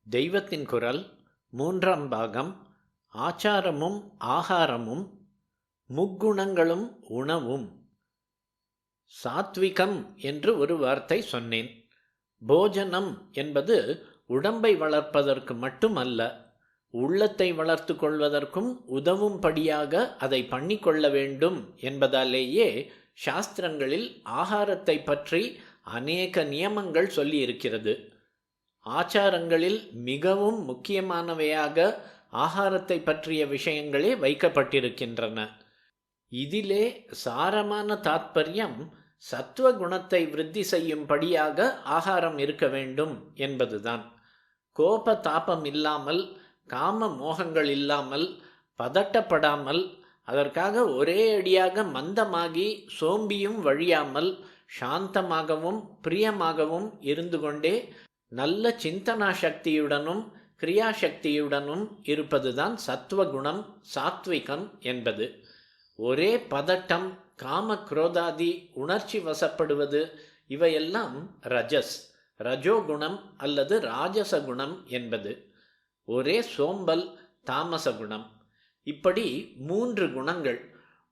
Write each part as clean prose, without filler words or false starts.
தெய்வத்தின் குரல் மூன்றாம் பாகம். ஆச்சாரமும் ஆகாரமும் முக்குணங்களும் உணவும். சாத்விகம் என்று ஒரு வார்த்தை சொன்னேன். போஜனம் என்பது உடம்பை வளர்ப்பதற்கு மட்டுமல்ல, உள்ளத்தை வளர்த்து கொள்வதற்கும் உதவும்படியாக அதை பண்ணிக்கொள்ள வேண்டும் என்பதாலேயே சாஸ்திரங்களில் ஆகாரத்தை பற்றி அநேக நியமங்கள் சொல்லியிருக்கிறது. ஆச்சாரங்களில் மிகவும் முக்கியமானவையாக ஆகாரத்தை பற்றிய விஷயங்களே வைக்கப்பட்டிருக்கின்றன. இதிலே சாரமான தாத்பரியம் சத்துவகுணத்தை விருத்தி செய்யும்படியாக ஆகாரம் இருக்க வேண்டும் என்பதுதான். கோப தாபம் இல்லாமல், காம மோகங்கள் இல்லாமல், பதட்டப்படாமல், அதற்காக ஒரே அடியாக மந்தமாகி சோம்பியும் வழியாமல் சாந்தமாகவும் பிரியமாகவும் இருந்து கொண்டே நல்ல சிந்தனா சக்தியுடனும் கிரியாசக்தியுடனும் இருப்பதுதான் சத்துவகுணம், சாத்விகம் என்பது. ஒரே பதட்டம், காம குரோதாதி உணர்ச்சி வசப்படுவது இவையெல்லாம் ரஜஸ், ரஜோகுணம் அல்லது ராஜசகுணம் என்பது. ஒரே சோம்பல், தாமசகுணம். இப்படி 3 குணங்கள்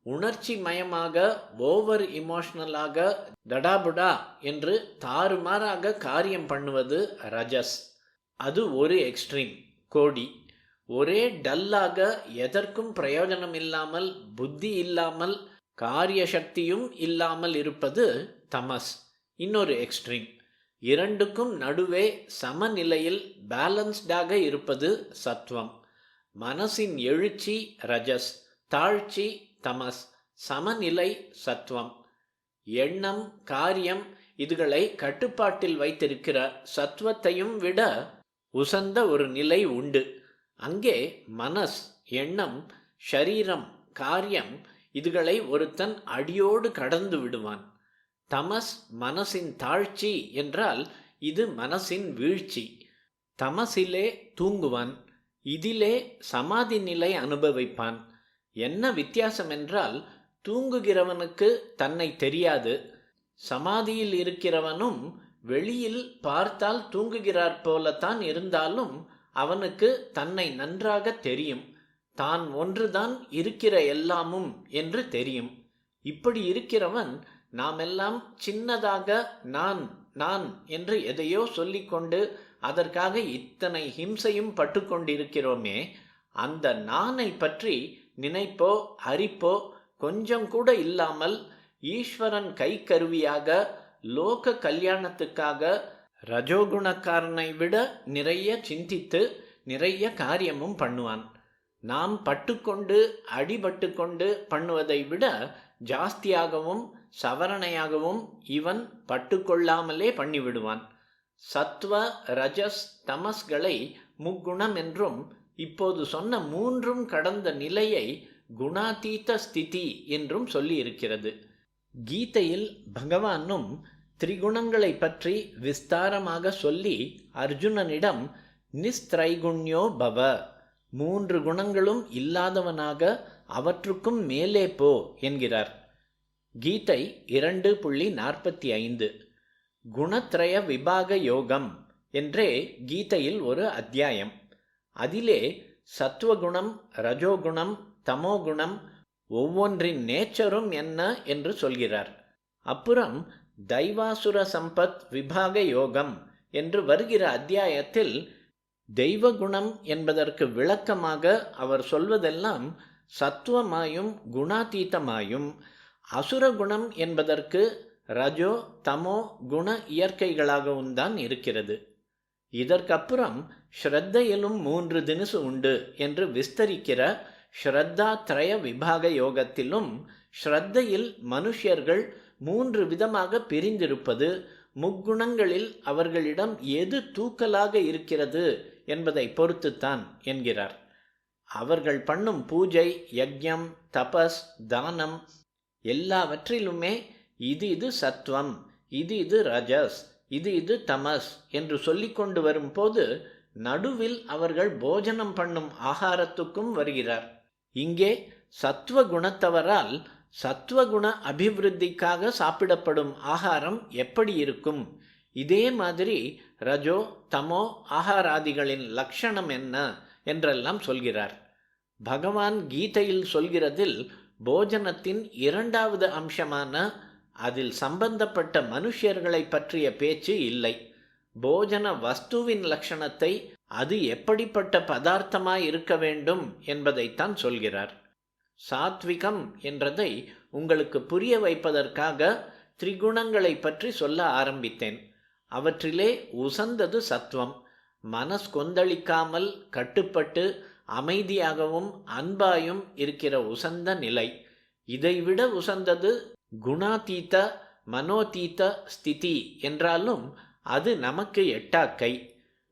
உணர்ச்சி மயமாக, ஓவர் இமோஷனலாக, டடாபுடா என்று தாறுமாறாக காரியம் பண்ணுவது ரஜஸ். அது ஒரு எக்ஸ்ட்ரீம், கோடி. ஒரே டல்லாக, எதற்கும் பிரயோஜனம் இல்லாமல், புத்தி இல்லாமல், காரிய சக்தியும் இல்லாமல் இருப்பது தமஸ், இன்னொரு எக்ஸ்ட்ரீம். இரண்டுக்கும் நடுவே சமநிலையில் பேலன்ஸ்டாக இருப்பது சத்வம். மனசின் எழுச்சி ரஜஸ், தாழ்ச்சி தமஸ், சமநிலை சத்வம். எண்ணம், காரியம் இதுகளை கட்டுப்பாட்டில் வைத்திருக்கிற சத்வத்தையும் விட உசந்த ஒரு நிலை உண்டு. அங்கே மனஸ், எண்ணம், ஷரீரம், காரியம் இதுகளை ஒருத்தன் அடியோடு கடந்து விடுவான். தமஸ் மனசின் தாழ்ச்சி என்றால் இது மனசின் வீழ்ச்சி. தமசிலே தூங்குவான், இதிலே சமாதி நிலை அனுபவிப்பான். என்ன வித்தியாசம் என்றால், தூங்குகிறவனுக்கு தன்னை தெரியாது, சமாதியில் இருக்கிறவனும் வெளியில் பார்த்தால் தூங்குகிறார் போலத்தான் இருந்தாலும் அவனுக்கு தன்னை நன்றாக தெரியும். தான் ஒன்றுதான் இருக்கிற எல்லாமும் என்று தெரியும். இப்படி இருக்கிறவன் நாமெல்லாம் சின்னதாக நான் நான் என்று எதையோ சொல்லிக்கொண்டு அதற்காக இத்தனை ஹிம்சையும் பட்டு கொண்டிருக்கிறோமே, அந்த நானை பற்றி நினைப்போ அறிப்போ கொஞ்சம் கூட இல்லாமல் ஈஸ்வரன் கை கருவியாக லோக கல்யாணத்துக்காக ரஜோகுணக்காரனை விட நிறைய சிந்தித்து நிறைய காரியமும் பண்ணுவான். நாம் பட்டுக்கொண்டு அடிபட்டு கொண்டு பண்ணுவதை விட ஜாஸ்தியாகவும் சவரணையாகவும் இவன் பட்டுக்கொள்ளாமலே பண்ணிவிடுவான். சத்வ ரஜஸ் தமஸ்களை முக்குணம் என்றும், இப்போது சொன்ன 3ம் கடந்த நிலையை குணாதீத ஸ்திதி என்றும் சொல்லி இருக்கிறது. கீதையில் பகவானும் திரிகுணங்களை பற்றி விஸ்தாரமாக சொல்லி அர்ஜுனனிடம் நிஸ்திரைகுண்யோ பவ, 3 குணங்களும் இல்லாதவனாக அவற்றுக்கும் மேலே போ என்கிறார். கீதை 2.45. குணத்ரய விபாக யோகம் என்றே கீதையில் ஒரு அத்தியாயம். அதிலே சத்துவகுணம், ரஜோகுணம், தமோகுணம் ஒவ்வொன்றின் நேச்சரும் என்ன என்று சொல்கிறார். அப்புறம் தைவாசுர சம்பத் விபாக யோகம் என்று வருகிற அத்தியாயத்தில் தெய்வகுணம் என்பதற்கு விளக்கமாக அவர் சொல்வதெல்லாம் சத்துவமாயும் குணாதீதமாயும், அசுரகுணம் என்பதற்கு ரஜோ தமோ குண இயற்கைகளாகவும் தான் இருக்கிறது. இதற்கப்புறம் ஸ்ரத்தையிலும் 3 தினுசு உண்டு என்று விஸ்தரிக்கிற ஸ்ரத்தா திரய விபாக யோகத்திலும் ஸ்ரத்தையில் மனுஷர்கள் 3 விதமாக பிரிந்திருப்பது, முக்குணங்களில் அவர்களிடம் எது தூக்கலாக இருக்கிறது என்பதை பொறுத்துத்தான் என்கிறார். அவர்கள் பண்ணும் பூஜை, யஜ்யம், தபஸ், தானம் எல்லாவற்றிலுமே இது சத்வம், இது ரஜஸ், இது தமஸ் என்று சொல்லிக்கொண்டு வரும்போது நடுவில் அவர்கள் போஜனம் பண்ணும் ஆகாரத்துக்கும் வருகிறார். இங்கே சத்வகுணத்தவரால் சத்வகுண அபிவிருத்திக்காக சாப்பிடப்படும் ஆகாரம் எப்படி இருக்கும் இதே மாதிரி ரஜோ தமோ ஆகாராதிகளின் லட்சணம் என்ன என்றெல்லாம் சொல்கிறார். பகவான் கீதையில் சொல்கிறதில் போஜனத்தின் இரண்டாவது அம்சமான அதில் சம்பந்தப்பட்ட மனுஷர்களை பற்றிய பேச்சு இல்லை. போஜன வஸ்துவின் லட்சணத்தை, அது எப்படிப்பட்ட பதார்த்தமாய் இருக்க வேண்டும் என்பதைத்தான் சொல்கிறார். சாத்விகம் என்றதை உங்களுக்கு புரிய வைப்பதற்காக திரிகுணங்களை பற்றி சொல்ல ஆரம்பித்தேன். அவற்றிலே உசந்தது சத்துவம். மனஸ் கொந்தளிக்காமல் கட்டுப்பட்டு அமைதியாகவும் அன்பாயும் இருக்கிற உசந்த நிலை. இதைவிட உசந்தது குணாதீத மனோதீத ஸ்திதி என்றாலும் அது நமக்கு எட்டாக்கை.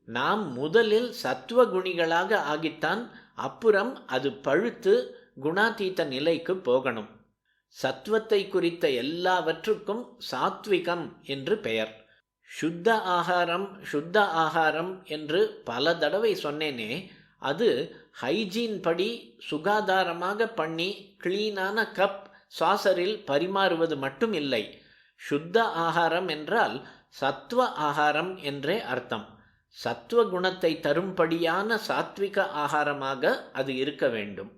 நாம் முதலில் சத்துவகுணிகளாக ஆகித்தான் அப்புறம் அது பழுத்து குணாதீத நிலைக்கு போகணும். சத்துவத்தை குறித்த எல்லாவற்றுக்கும் சாத்விகம் என்று பெயர். சுத்த ஆகாரம் சுத்த ஆகாரம் என்று பல தடவை சொன்னேனே, அது ஹைஜீன் படி சுகாதாரமாக பண்ணி கிளீனான கப் சாசரில் பரிமாறுவது மட்டும் இல்லை. சுத்த ஆகாரம் என்றால் சத்துவ ஆகாரம் என்றே அர்த்தம். சத்துவ குணத்தை தரும்படியான சாத்விக ஆகாரமாக அது இருக்க வேண்டும்.